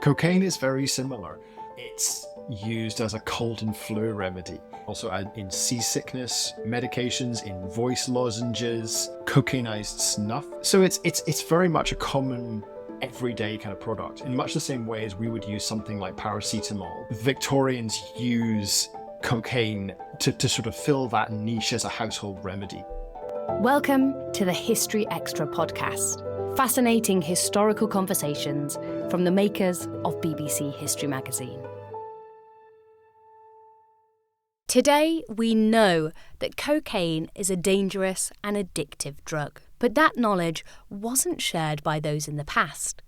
Cocaine is very similar. It's used as a cold and flu remedy. Also in seasickness medications, in voice lozenges, cocainized snuff. So it's very much a common everyday kind of product. In much the same way as we would use something like paracetamol, Victorians use cocaine to sort of fill that niche as a household remedy. Welcome to the History Extra podcast. Fascinating historical conversations from the makers of BBC History Magazine. Today, we know that cocaine is a dangerous and addictive drug, but that knowledge wasn't shared by those in the past.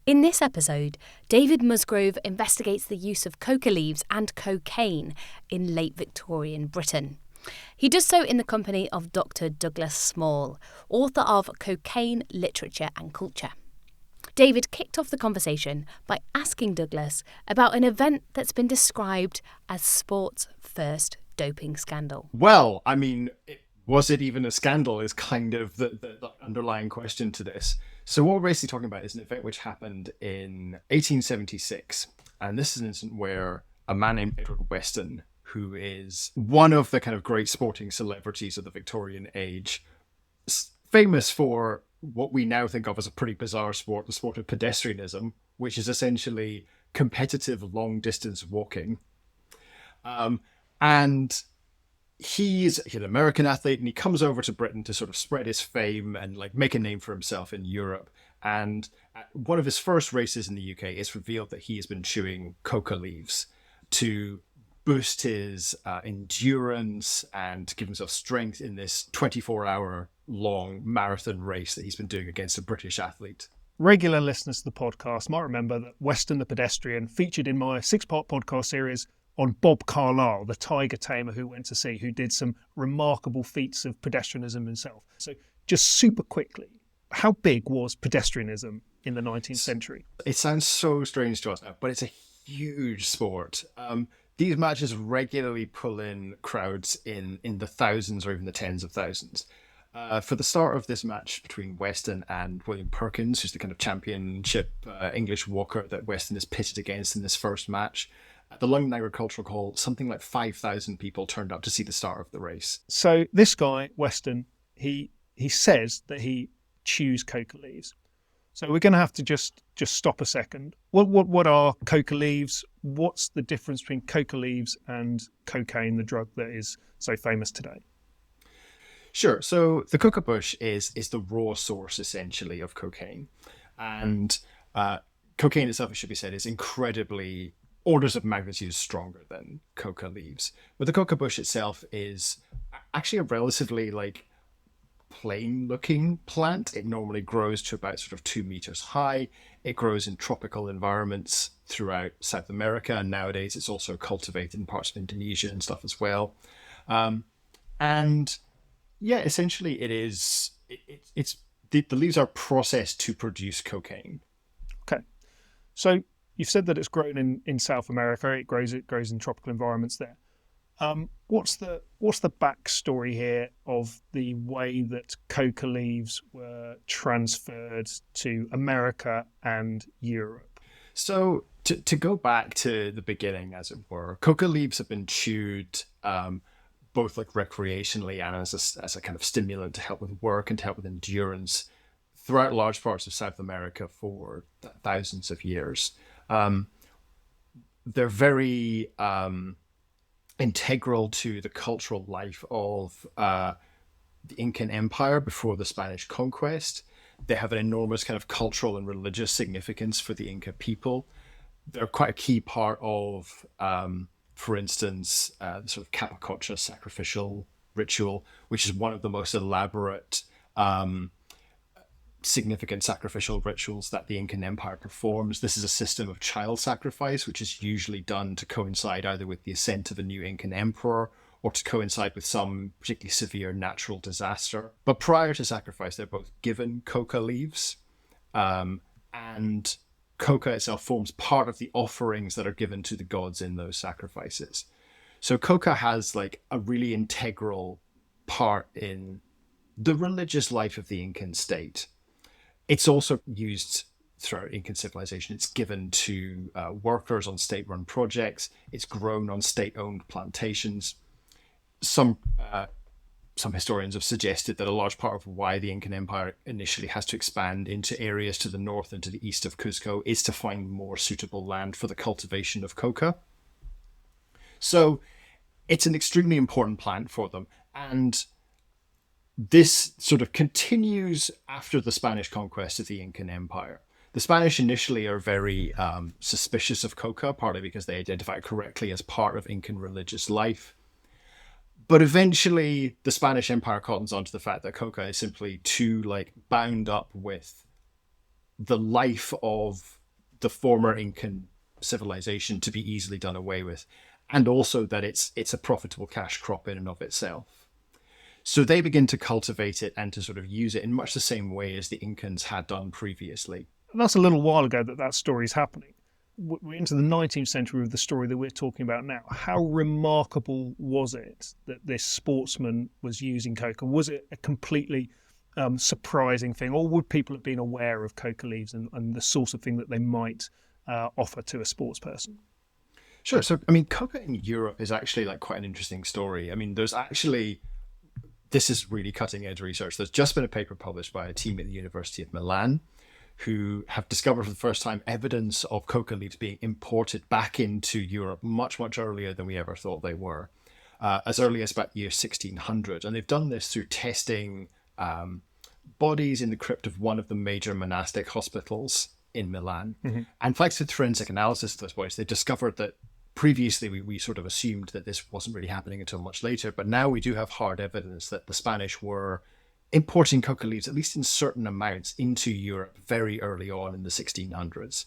In this episode, David Musgrove investigates the use of coca leaves and cocaine in late Victorian Britain. He does so in the company of Dr. Douglas Small, author of Cocaine, Literature and Culture. David kicked off the conversation by asking Douglas about an event that's been described as sport's first doping scandal. Well, I mean, was it even a scandal is kind of the underlying question to this. So what we're basically talking about is an event which happened in 1876. And this is an incident where a man named Edward Weston, who is one of the kind of great sporting celebrities of the Victorian age, famous for what we now think of as a pretty bizarre sport, the sport of pedestrianism, which is essentially competitive long-distance walking. And he's an American athlete, and he comes over to Britain to sort of spread his fame and like make a name for himself in Europe. And at one of his first races in the UK, it's revealed that he has been chewing coca leaves to boost his endurance and give himself strength in this 24-hour long marathon race that he's been doing against a British athlete. Regular listeners to the podcast might remember that Weston the Pedestrian featured in my 6-part podcast series on Bob Carlyle, the tiger tamer who went to sea, who did some remarkable feats of pedestrianism himself. So just super quickly, how big was pedestrianism in the 19th century? It sounds so strange to us now, but it's a huge sport. These matches regularly pull in crowds in the thousands or even the tens of thousands. For the start of this match between Weston and William Perkins, who's the kind of championship English walker that Weston is pitted against in this first match, at the London Agricultural Hall, something like 5,000 people turned up to see the start of the race. So this guy, Weston, he says that he chews coca leaves. So we're going to have to just stop a second. What are coca leaves? What's the difference between coca leaves and cocaine, the drug that is so famous today? Sure. So the coca bush is the raw source, essentially, of cocaine. And cocaine itself, it should be said, is incredibly orders of magnitude stronger than coca leaves. But the coca bush itself is actually a relatively plain looking plant. It normally grows to about sort of 2 meters high. It grows in tropical environments throughout South America, and nowadays it's also cultivated in parts of Indonesia and stuff as well. And yeah, essentially it's the leaves are processed to produce cocaine. Okay, so you've said that it's grown in South America. It grows in tropical environments there. What's the backstory here of the way that coca leaves were transferred to America and Europe? So to go back to the beginning, as it were, coca leaves have been chewed both recreationally and as a kind of stimulant to help with work and to help with endurance throughout large parts of South America for thousands of years. They're very integral to the cultural life of the Incan Empire before the Spanish conquest. They have an enormous kind of cultural and religious significance for the Inca people. They're quite a key part of, for instance, the sort of Capacocha sacrificial ritual, which is one of the most elaborate significant sacrificial rituals that the Incan Empire performs. This is a system of child sacrifice, which is usually done to coincide either with the ascent of a new Incan emperor or to coincide with some particularly severe natural disaster. But prior to sacrifice, they're both given coca leaves, and coca itself forms part of the offerings that are given to the gods in those sacrifices. So coca has a really integral part in the religious life of the Incan state. It's also used throughout Incan civilization. It's given to workers on state-run projects. It's grown on state-owned plantations. Some historians have suggested that a large part of why the Incan Empire initially has to expand into areas to the north and to the east of Cuzco is to find more suitable land for the cultivation of coca. So it's an extremely important plant for them. And this sort of continues after the Spanish conquest of the Incan Empire. The Spanish initially are very suspicious of coca, partly because they identify it correctly as part of Incan religious life. But eventually, the Spanish Empire cottons onto the fact that coca is simply too bound up with the life of the former Incan civilization to be easily done away with, and also that it's a profitable cash crop in and of itself. So they begin to cultivate it and to sort of use it in much the same way as the Incans had done previously. And that's a little while ago that story is happening. We're into the 19th century with the story that we're talking about now. How remarkable was it that this sportsman was using coca? Was it a completely surprising thing, or would people have been aware of coca leaves and the sort of thing that they might offer to a sports person? Sure. So, coca in Europe is actually quite an interesting story. This is really cutting edge research. There's just been a paper published by a team at the University of Milan who have discovered for the first time evidence of coca leaves being imported back into Europe much, much earlier than we ever thought they were, as early as about year 1600. And they've done this through testing bodies in the crypt of one of the major monastic hospitals in Milan. Mm-hmm. And thanks to forensic analysis of those bodies, they discovered that previously we sort of assumed that this wasn't really happening until much later, but now we do have hard evidence that the Spanish were importing coca leaves, at least in certain amounts, into Europe very early on in the 1600s.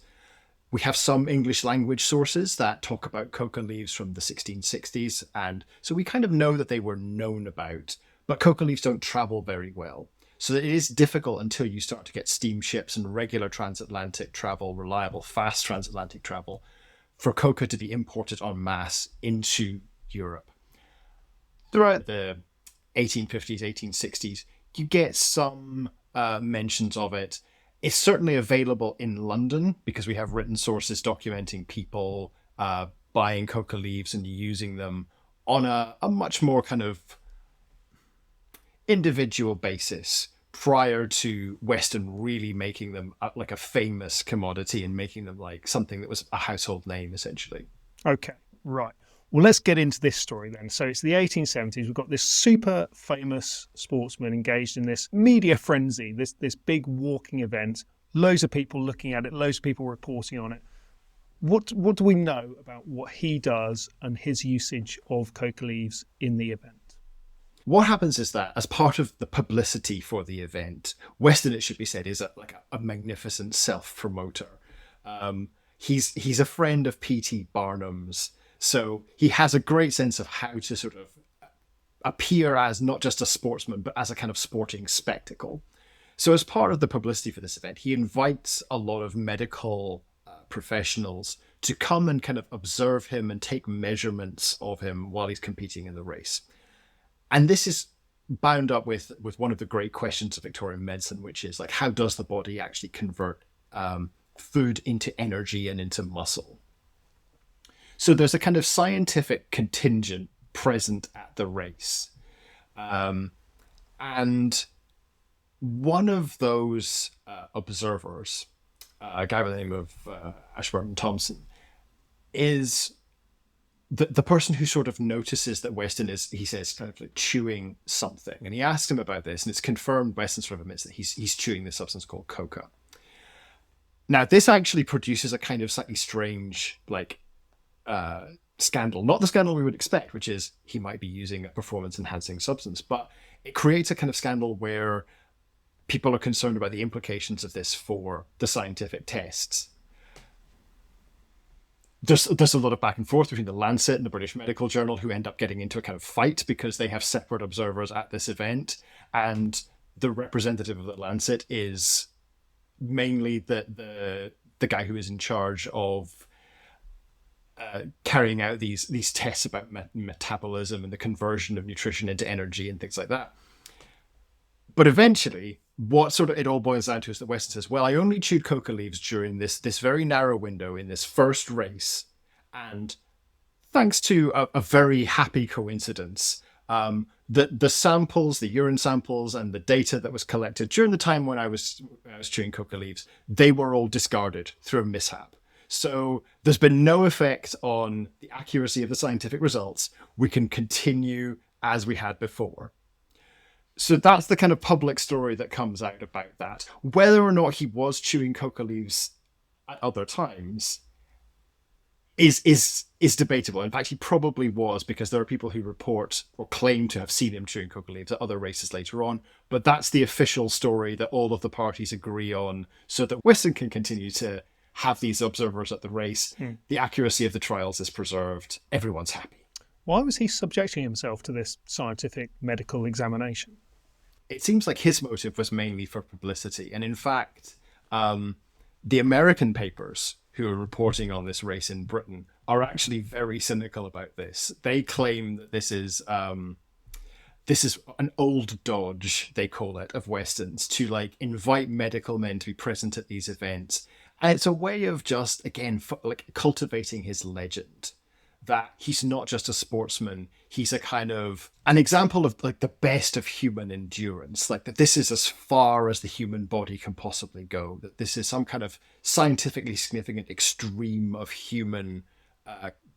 We have some English language sources that talk about coca leaves from the 1660s, and so we kind of know that they were known about, but coca leaves don't travel very well. So it is difficult until you start to get steamships and regular transatlantic travel, reliable, fast transatlantic travel, for coca to be imported en masse into Europe. Throughout the 1850s, 1860s, you get some mentions of it. It's certainly available in London because we have written sources documenting people buying coca leaves and using them on a much more kind of individual basis prior to Weston really making them like a famous commodity and making them like something that was a household name, essentially. Okay, right. Well, let's get into this story then. So it's the 1870s. We've got this super famous sportsman engaged in this media frenzy, this big walking event, loads of people looking at it, loads of people reporting on it. What do we know about what he does and his usage of coca leaves in the event? What happens is that as part of the publicity for the event, Weston, it should be said, is a magnificent self-promoter. He's a friend of P.T. Barnum's, so he has a great sense of how to sort of appear as not just a sportsman, but as a kind of sporting spectacle. So as part of the publicity for this event, he invites a lot of medical professionals to come and kind of observe him and take measurements of him while he's competing in the race. And this is bound up with one of the great questions of Victorian medicine, which is like, how does the body actually convert food into energy and into muscle? So there's a kind of scientific contingent present at the race. And one of those observers, a guy by the name of Ashburton Thompson, is the person who sort of notices that Weston is, he says, kind of like chewing something. And he asks him about this, and it's confirmed. Weston sort of admits that he's chewing this substance called coca. Now, this actually produces a kind of slightly strange, scandal. Not the scandal we would expect, which is he might be using a performance-enhancing substance, but it creates a kind of scandal where people are concerned about the implications of this for the scientific tests. There's a lot of back and forth between the Lancet and the British Medical Journal, who end up getting into a kind of fight because they have separate observers at this event. And the representative of the Lancet is mainly the guy who is in charge of carrying out these tests about metabolism and the conversion of nutrition into energy and things like that. But eventually, what sort of it all boils down to is that Weston says, well, I only chewed coca leaves during this very narrow window in this first race. And thanks to a very happy coincidence, the samples, the urine samples and the data that was collected during the time when I was chewing coca leaves, they were all discarded through a mishap. So there's been no effect on the accuracy of the scientific results. We can continue as we had before. So that's the kind of public story that comes out about that. Whether or not he was chewing coca leaves at other times is debatable. In fact, he probably was, because there are people who report or claim to have seen him chewing coca leaves at other races later on. But that's the official story that all of the parties agree on, so that Weston can continue to have these observers at the race. The accuracy of the trials is preserved. Everyone's happy. Why was he subjecting himself to this scientific medical examination? It seems like his motive was mainly for publicity. And in fact, the American papers who are reporting on this race in Britain are actually very cynical about this. They claim that this is an old dodge, they call it, of Weston's, to like invite medical men to be present at these events. And it's a way of just, again, like cultivating his legend, that he's not just a sportsman, he's a kind of an example of like the best of human endurance, like that this is as far as the human body can possibly go, that this is some kind of scientifically significant extreme of human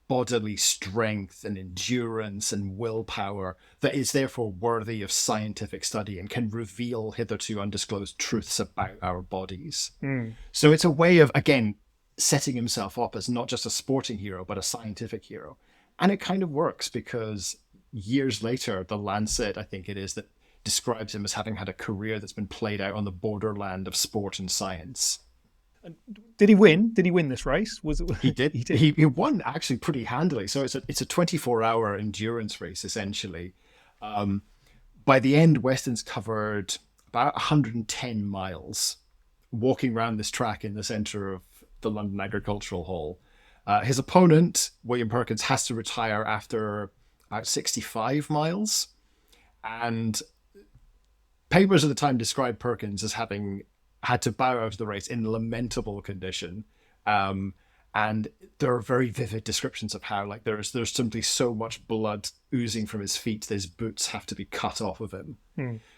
bodily strength and endurance and willpower that is therefore worthy of scientific study and can reveal hitherto undisclosed truths about our bodies. So it's a way of, again, setting himself up as not just a sporting hero, but a scientific hero. And it kind of works, because years later, The Lancet, I think it is, that describes him as having had a career that's been played out on the borderland of sport and science. Did he win? Did he win this race? He did. He won actually pretty handily. So it's a 24-hour endurance race, essentially. By the end, Weston's covered about 110 miles walking around this track in the centre of the London Agricultural Hall. His opponent, William Perkins, has to retire after about 65 miles. And papers at the time described Perkins as having had to bow out of the race in lamentable condition. And there are very vivid descriptions of how, like, there's simply so much blood oozing from his feet, his boots have to be cut off of him.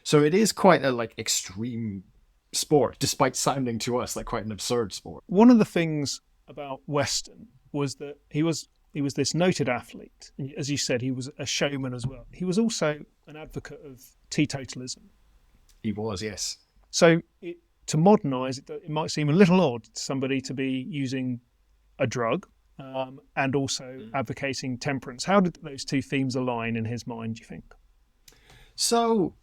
So it is quite a like extreme sport, despite sounding to us like quite an absurd sport. One of the things about Weston was that he was this noted athlete. And as you said, he was a showman as well. He was also an advocate of teetotalism. He was, yes. So to modernise it, it might seem a little odd to somebody to be using a drug and also advocating temperance. How did those two themes align in his mind, do you think? So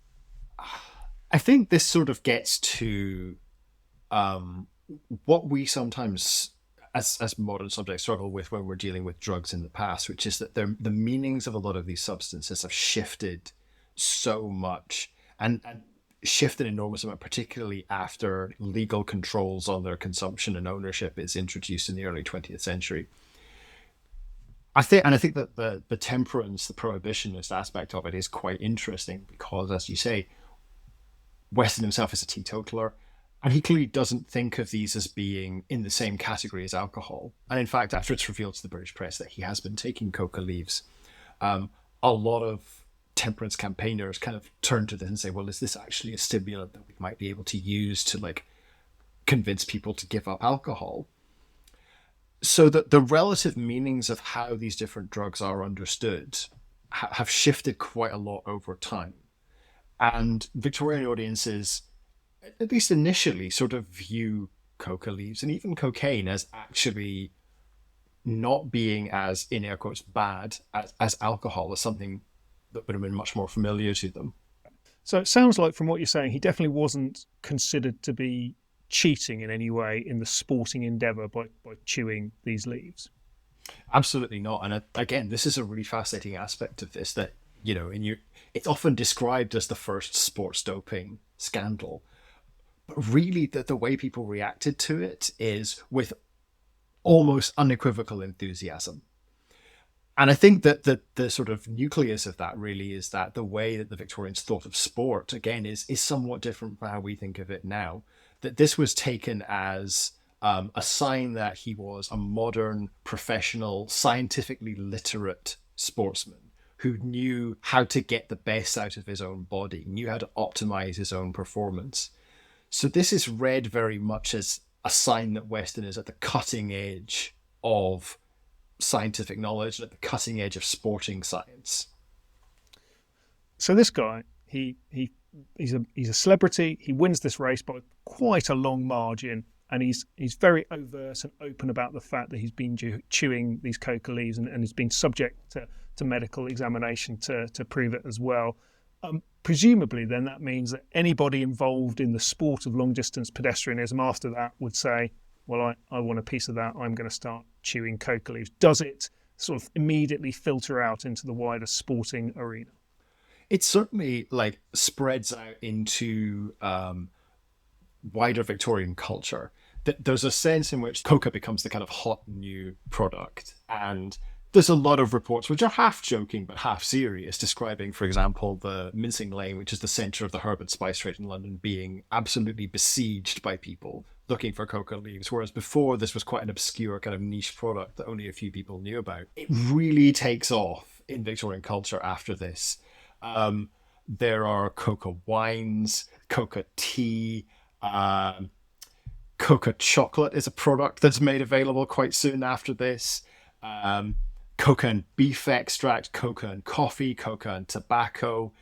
I think this sort of gets to what we sometimes, as modern subjects, struggle with when we're dealing with drugs in the past, which is that the meanings of a lot of these substances have shifted so much and shifted an enormous amount, particularly after legal controls on their consumption and ownership is introduced in the early 20th century. I think that the temperance, the prohibitionist aspect of it is quite interesting because, as you say, Weston himself is a teetotaler, and he clearly doesn't think of these as being in the same category as alcohol. And in fact, after it's revealed to the British press that he has been taking coca leaves, a lot of temperance campaigners kind of turn to this and say, well, is this actually a stimulant that we might be able to use to like convince people to give up alcohol? So that the relative meanings of how these different drugs are understood have shifted quite a lot over time. And Victorian audiences, at least initially, sort of view coca leaves and even cocaine as actually not being as, in air quotes, bad as alcohol, as something that would have been much more familiar to them. So it sounds like, from what you're saying, he definitely wasn't considered to be cheating in any way in the sporting endeavour by chewing these leaves. Absolutely not. And again, this is a really fascinating aspect of this, that, you know, it's often described as the first sports doping scandal. But really, the way people reacted to it is with almost unequivocal enthusiasm. And I think that the sort of nucleus of that really is that the way that the Victorians thought of sport, again, is somewhat different from how we think of it now. That this was taken as a sign that he was a modern, professional, scientifically literate sportsman who knew how to get the best out of his own body, knew how to optimize his own performance. So this is read very much as a sign that Weston is at the cutting edge of scientific knowledge and at the cutting edge of sporting science. So this guy, he's a celebrity. He wins this race by quite a long margin, and he's very overt and open about the fact that he's been chewing these coca leaves and he's been subject to medical examination to prove it as well. Presumably, then that means that anybody involved in the sport of long-distance pedestrianism after that would say, well, I want a piece of that. I'm going to start chewing coca leaves. Does it sort of immediately filter out into the wider sporting arena? It certainly like spreads out into wider Victorian culture. There's a sense in which coca becomes the kind of hot new product, and there's a lot of reports which are half joking but half serious, describing, for example, the Mincing Lane, which is the centre of the herb and spice trade in London, being absolutely besieged by people looking for coca leaves, whereas before this was quite an obscure kind of niche product that only a few people knew about. It really takes off in Victorian culture after this. There are coca wines, coca tea, coca chocolate is a product that's made available quite soon after this. Coca and beef extract, coca and coffee, coca and tobacco.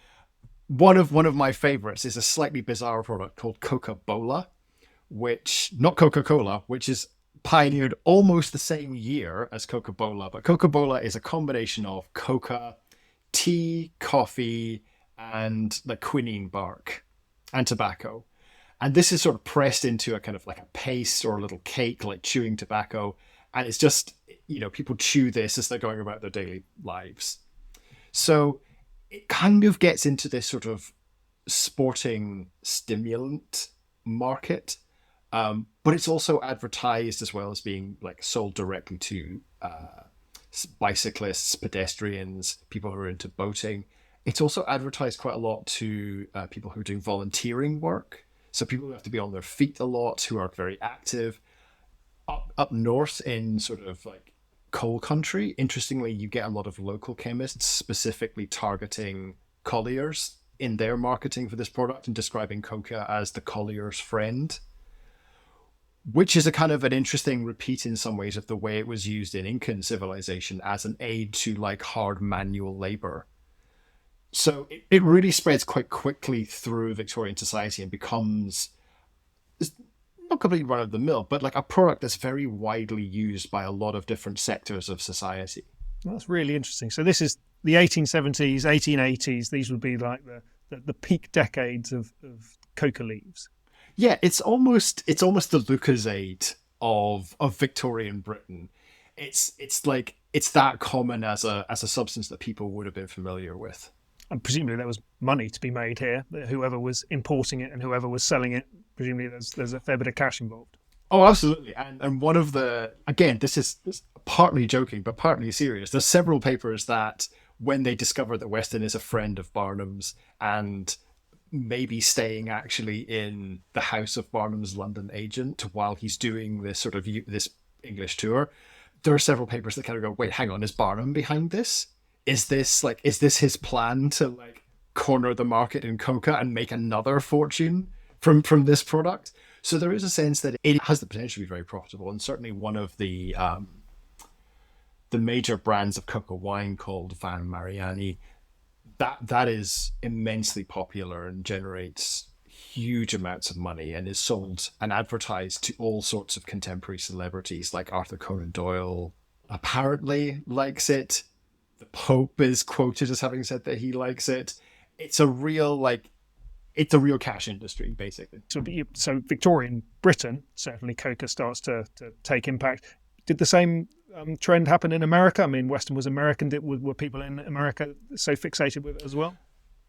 One of my favorites is a slightly bizarre product called Coca-Bola, which, not Coca-Cola, which is pioneered almost the same year as Coca-Cola, but Coca-Cola is a combination of coca, tea, coffee, and like quinine bark and tobacco. And this is sort of pressed into a kind of like a paste or a little cake, like chewing tobacco. And it's just, people chew this as they're going about their daily lives. So it kind of gets into this sort of sporting stimulant market. But it's also advertised as well as being like sold directly to bicyclists, pedestrians, people who are into boating. It's also advertised quite a lot to people who are doing volunteering work. So people who have to be on their feet a lot, who are very active. Up north in sort of like coal country, interestingly, you get a lot of local chemists specifically targeting colliers in their marketing for this product and describing coca as the collier's friend, which is a kind of an interesting repeat in some ways of the way it was used in Incan civilization as an aid to like hard manual labor. So it really spreads quite quickly through Victorian society and becomes not completely run of the mill, but like a product that's very widely used by a lot of different sectors of society. That's really interesting. So this is the 1870s, 1880s. These would be like the peak decades of coca leaves. Yeah, it's almost the Lucozade of Victorian Britain. It's that common as a substance that people would have been familiar with. And presumably there was money to be made here. Whoever was importing it and whoever was selling it, presumably there's a fair bit of cash involved. Oh, absolutely. And one of this is partly joking, but partly serious. There's several papers that when they discover that Weston is a friend of Barnum's and maybe staying actually in the house of Barnum's London agent while he's doing this sort of this English tour, there are several papers that kind of go, wait, hang on, is Barnum behind this? Is this his plan to like corner the market in coca and make another fortune from this product? So there is a sense that it has the potential to be very profitable, and certainly one of the major brands of coca wine called Van Mariani, that is immensely popular and generates huge amounts of money and is sold and advertised to all sorts of contemporary celebrities, like Arthur Conan Doyle apparently likes it. The Pope is quoted as having said that he likes it. It's a real cash industry, basically. So Victorian Britain, certainly coca starts to take impact. Did the same trend happen in America? I mean, Weston was American. Were people in America so fixated with it as well?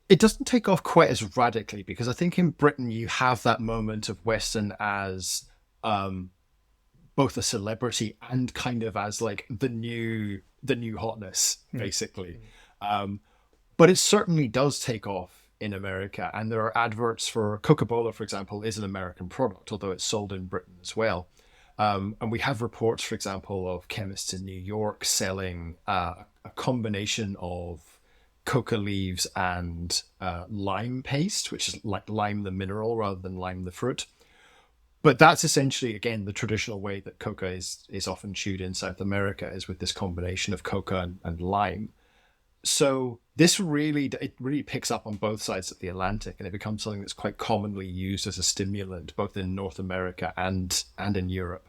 It doesn't take off quite as radically, because I think in Britain you have that moment of Weston as both a celebrity and kind of as like the new hotness, basically. But it certainly does take off in America, and there are adverts for Coca-Cola, for example, is an American product, although it's sold in Britain as well. And we have reports, for example, of chemists in New York selling a combination of coca leaves and lime paste, which is like lime the mineral rather than lime the fruit. But that's essentially, again, the traditional way that coca is often chewed in South America, is with this combination of coca and lime. So this really picks up on both sides of the Atlantic, and it becomes something that's quite commonly used as a stimulant, both in North America and in Europe.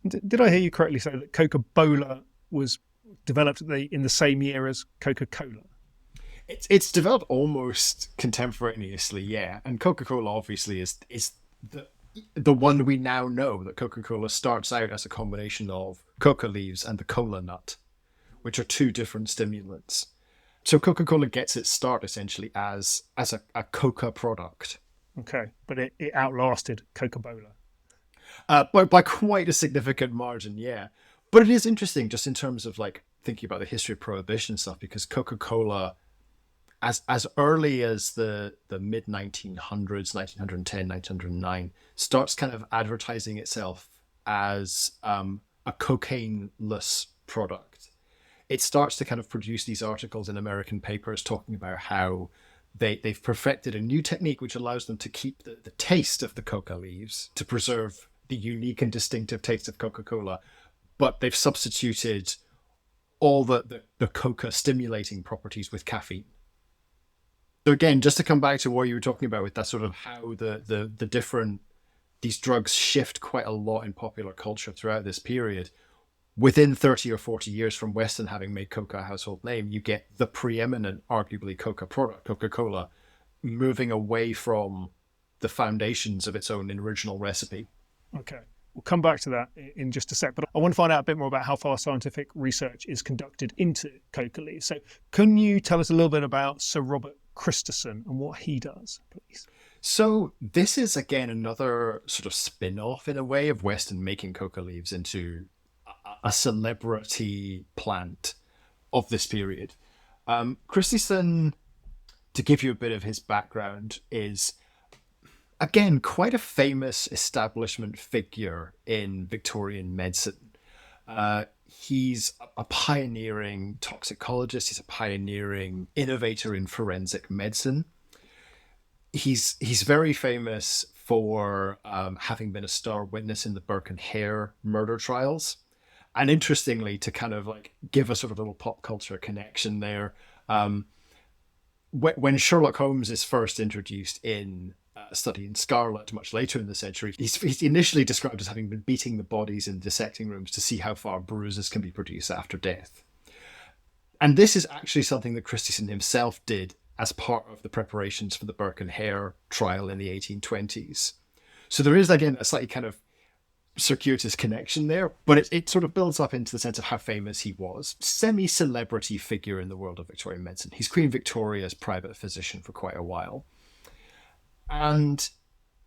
Did I hear you correctly say that Coca-Bola was developed in the same year as Coca-Cola? It's developed almost contemporaneously, yeah. And Coca-Cola obviously is the one we now know, that Coca-Cola starts out as a combination of coca leaves and the cola nut, which are two different stimulants. So Coca-Cola gets its start essentially as a coca product. Okay, but it outlasted Coca-Cola. By quite a significant margin, yeah. But it is interesting just in terms of like thinking about the history of prohibition stuff, because Coca-Cola, as early as the mid 1900s, 1910, 1909, starts kind of advertising itself as a cocaine-less product. It starts to kind of produce these articles in American papers talking about how they've perfected a new technique which allows them to keep the taste of the coca leaves, to preserve the unique and distinctive taste of Coca-Cola, but they've substituted all the coca stimulating properties with caffeine. So again, just to come back to what you were talking about with that sort of how these drugs shift quite a lot in popular culture throughout this period. Within 30 or 40 years from Weston having made coca a household name, you get the preeminent, arguably, coca product, Coca-Cola, moving away from the foundations of its own original recipe. Okay, we'll come back to that in just a sec, but I want to find out a bit more about how far scientific research is conducted into coca leaves. So can you tell us a little bit about Sir Robert Christensen and what he does, please? So this is, again, another sort of spin-off, in a way, of Weston making coca leaves into a celebrity plant of this period. Christensen, to give you a bit of his background, is, again, quite a famous establishment figure in Victorian medicine. He's a pioneering toxicologist. He's a pioneering innovator in forensic medicine. He's very famous for having been a star witness in the Burke and Hare murder trials. And interestingly, to kind of like give a sort of little pop culture connection there, when Sherlock Holmes is first introduced in A Study in Scarlet much later in the century, he's initially described as having been beating the bodies in dissecting rooms to see how far bruises can be produced after death. And this is actually something that Christensen himself did as part of the preparations for the Burke and Hare trial in the 1820s. So there is, again, a slightly kind of circuitous connection there, but it sort of builds up into the sense of how famous he was. Semi-celebrity figure in the world of Victorian medicine. He's Queen Victoria's private physician for quite a while. And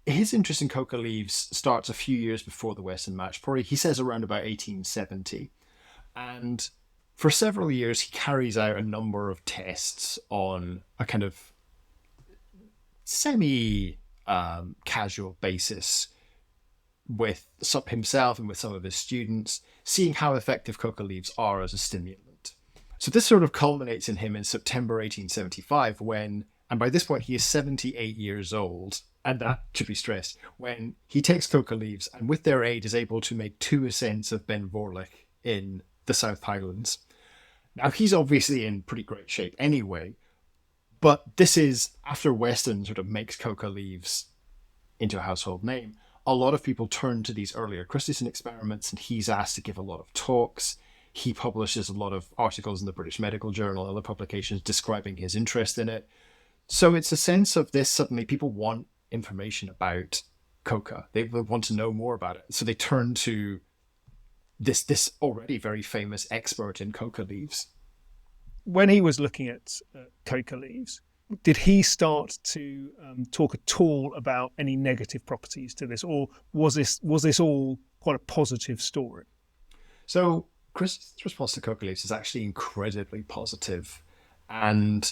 his interest in coca leaves starts a few years before the Weston match, probably, he says, around about 1870. And for several years, he carries out a number of tests on a kind of semi-casual basis with himself and with some of his students, seeing how effective coca leaves are as a stimulant. So this sort of culminates in him in September 1875 when, and by this point he is 78 years old, and that should be stressed, when he takes coca leaves and with their aid is able to make 2 ascents of Ben Vorlich in the South Highlands. Now he's obviously in pretty great shape anyway, but this is after Weston sort of makes coca leaves into a household name. A lot of people turn to these earlier Christensen experiments, and he's asked to give a lot of talks. He publishes a lot of articles in the British Medical Journal and other publications describing his interest in it. So it's a sense of this, suddenly people want information about coca. They want to know more about it. So they turn to this already very famous expert in coca leaves. When he was looking at coca leaves, Did he start to talk at all about any negative properties to this, or was this all quite a positive story? So Chris' response to coca leaves is actually incredibly positive, and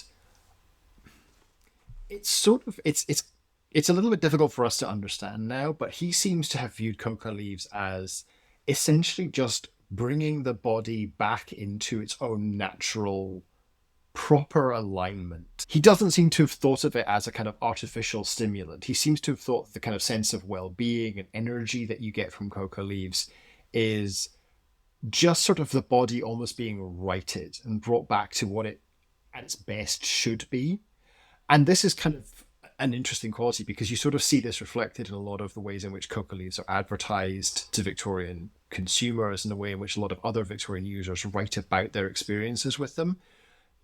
it's a little bit difficult for us to understand now. But he seems to have viewed coca leaves as essentially just bringing the body back into its own natural, proper alignment. He doesn't seem to have thought of it as a kind of artificial stimulant. He seems to have thought the kind of sense of well-being and energy that you get from coca leaves is just sort of the body almost being righted and brought back to what it at its best should be. And this is kind of an interesting quality because you sort of see this reflected in a lot of the ways in which coca leaves are advertised to Victorian consumers and the way in which a lot of other Victorian users write about their experiences with them.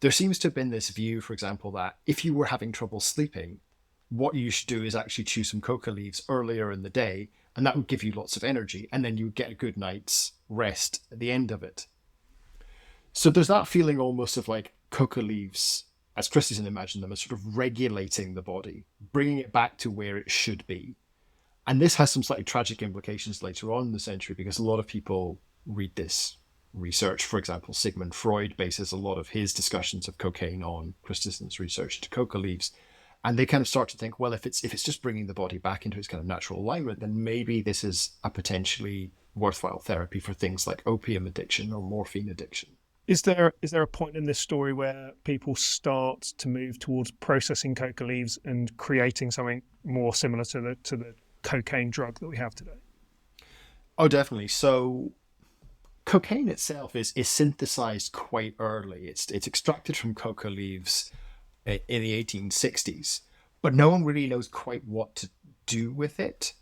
There seems to have been this view, for example, that if you were having trouble sleeping, what you should do is actually chew some coca leaves earlier in the day, and that would give you lots of energy, and then you would get a good night's rest at the end of it. So there's that feeling almost of like coca leaves, as Christensen imagined them, as sort of regulating the body, bringing it back to where it should be. And this has some slightly tragic implications later on in the century because a lot of people read this research. For example, Sigmund Freud bases a lot of his discussions of cocaine on Christensen's research into coca leaves. And they kind of start to think, well, if it's just bringing the body back into its kind of natural alignment, then maybe this is a potentially worthwhile therapy for things like opium addiction or morphine addiction. Is there a point in this story where people start to move towards processing coca leaves and creating something more similar to the cocaine drug that we have today? Oh, definitely. So cocaine itself is synthesized quite early. It's extracted from coca leaves in the 1860s, but no one really knows quite what to do with it.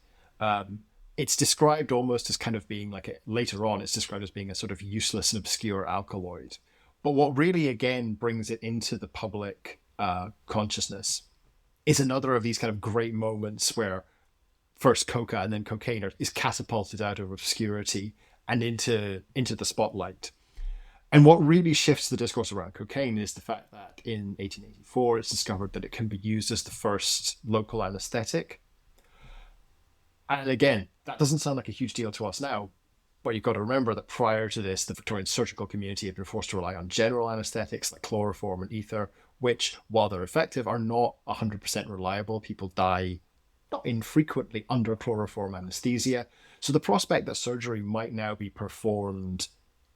It's described almost as kind of being later on, it's described as being a sort of useless and obscure alkaloid. But what really, again, brings it into the public consciousness is another of these kind of great moments where first coca and then cocaine is catapulted out of obscurity and into the spotlight. And what really shifts the discourse around cocaine is the fact that in 1884, it's discovered that it can be used as the first local anesthetic. And again, that doesn't sound like a huge deal to us now, but you've got to remember that prior to this, the Victorian surgical community had been forced to rely on general anesthetics like chloroform and ether, which, while they're effective, are not 100% reliable. People die not infrequently under chloroform anesthesia. So the prospect that surgery might now be performed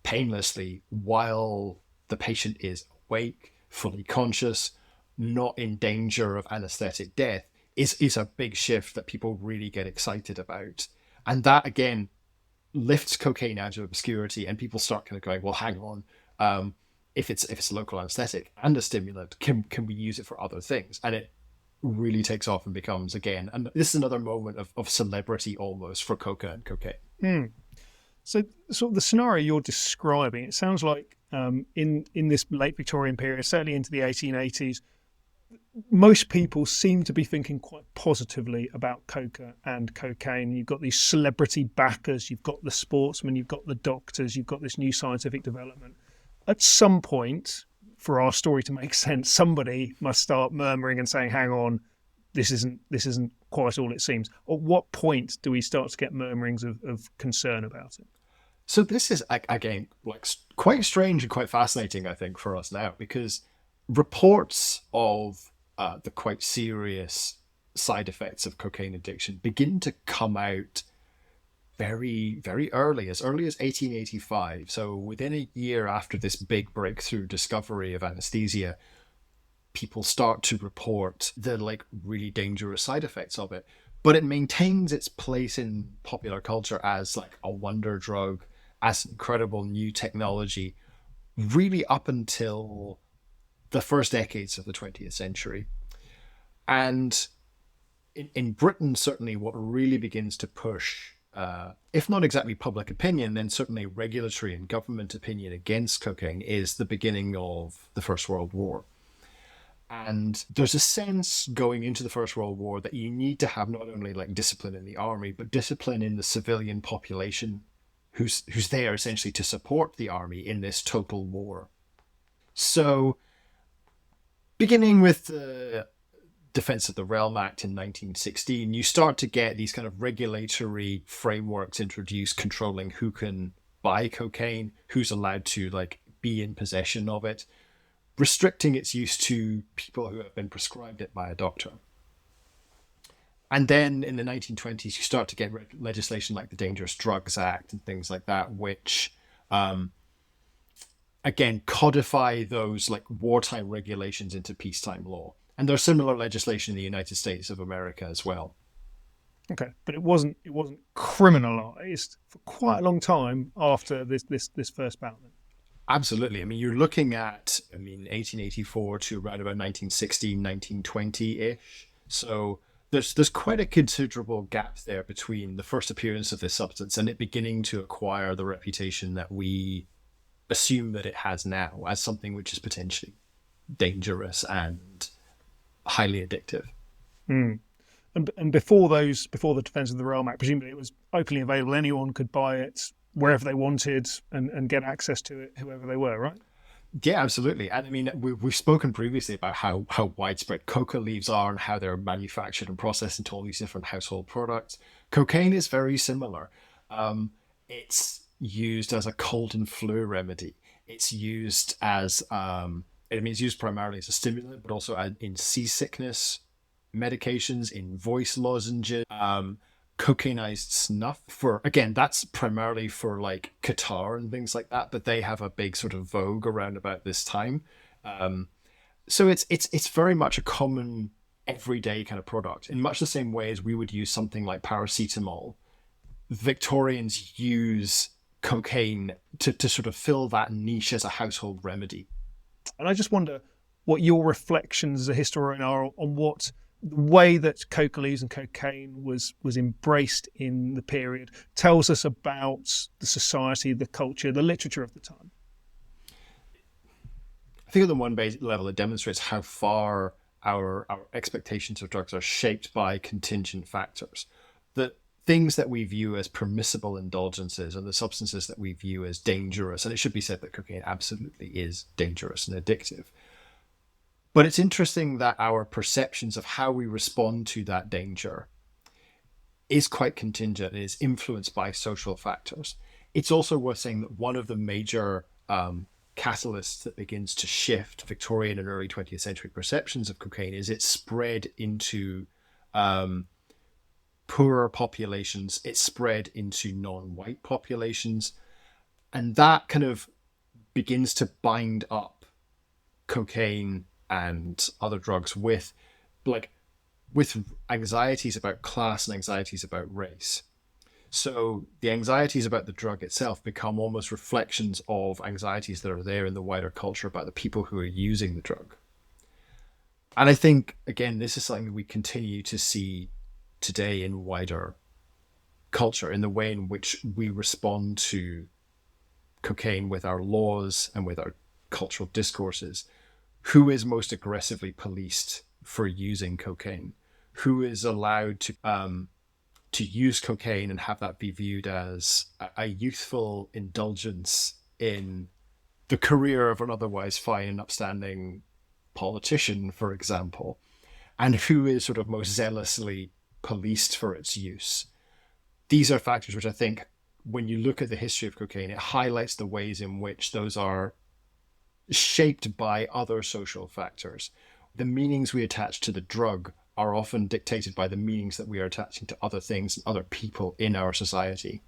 painlessly while the patient is awake, fully conscious, not in danger of anesthetic death is a big shift that people really get excited about. And that, again, lifts cocaine out of obscurity and people start kind of going, well, hang on, if it's a local anesthetic and a stimulant, can we use it for other things? And it really takes off and becomes, again, and this is another moment of celebrity almost for coca and cocaine. So sort of the scenario you're describing, it sounds like in this late Victorian period, certainly into the 1880s, most people seem to be thinking quite positively about coca and cocaine. You've got these celebrity backers, you've got the sportsmen, you've got the doctors, you've got this new scientific development. At some point, for our story to make sense, somebody must start murmuring and saying, hang on, this isn't quite all it seems. At what point do we start to get murmurings of concern about it? So this is, again, quite strange and quite fascinating, I think, for us now, because reports of the quite serious side effects of cocaine addiction begin to come out very, very early as 1885. So within a year after this big breakthrough discovery of anesthesia, people start to report the really dangerous side effects of it. But it maintains its place in popular culture as a wonder drug, as incredible new technology, really up until the first decades of the 20th century. And in Britain, certainly what really begins to push, if not exactly public opinion, then certainly regulatory and government opinion against cocaine is the beginning of the First World War. And there's a sense going into the First World War that you need to have not only discipline in the army, but discipline in the civilian population who's there essentially to support the army in this total war. So beginning with the Defence of the Realm Act in 1916, you start to get these kind of regulatory frameworks introduced controlling who can buy cocaine, who's allowed to like be in possession of it, restricting its use to people who have been prescribed it by a doctor. And then in the 1920s, you start to get legislation like the Dangerous Drugs Act and things like that, which again codify those like wartime regulations into peacetime law. And there's similar legislation in the United States of America as well. Okay, but it wasn't criminalised for quite a long time after this first bout. Absolutely. I mean, you're looking at 1884 to around about 1916, 1920-ish. So there's quite a considerable gap there between the first appearance of this substance and it beginning to acquire the reputation that we assume that it has now as something which is potentially dangerous and highly addictive. And before the Defence of the Realm Act, presumably it was openly available. Anyone could buy it wherever they wanted and get access to it, whoever they were, right? Yeah, absolutely. And I mean, we've spoken previously about how widespread coca leaves are and how they're manufactured and processed into all these different household products. Cocaine is very similar. It's used as a cold and flu remedy. It's used as it's used primarily as a stimulant, but also in seasickness medications, in voice lozenges, cocainized snuff that's primarily for like catarrh and things like that, but they have a big sort of vogue around about this time. So it's very much a common everyday kind of product in much the same way as we would use something like paracetamol. Victorians use cocaine to sort of fill that niche as a household remedy. And I just wonder what your reflections as a historian are on what the way that coca leaves and cocaine was embraced in the period tells us about the society, the culture, the literature of the time. I think at the one basic level, it demonstrates how far our expectations of drugs are shaped by contingent factors. That things that we view as permissible indulgences and the substances that we view as dangerous, and it should be said that cocaine absolutely is dangerous and addictive. But it's interesting that our perceptions of how we respond to that danger is quite contingent and is influenced by social factors. It's also worth saying that one of the major catalysts that begins to shift Victorian and early 20th century perceptions of cocaine is its spread into poorer populations, it's spread into non-white populations, and that kind of begins to bind up cocaine and other drugs with anxieties about class and anxieties about race. So the anxieties about the drug itself become almost reflections of anxieties that are there in the wider culture about the people who are using the drug. And I think, again, this is something that we continue to see today in wider culture, in the way in which we respond to cocaine with our laws and with our cultural discourses. Who is most aggressively policed for using cocaine? Who is allowed to use cocaine and have that be viewed as a youthful indulgence in the career of an otherwise fine and upstanding politician, for example? And who is sort of most zealously policed for its use? These are factors which I think, when you look at the history of cocaine, it highlights the ways in which those are shaped by other social factors. The meanings we attach to the drug are often dictated by the meanings that we are attaching to other things and other people in our society.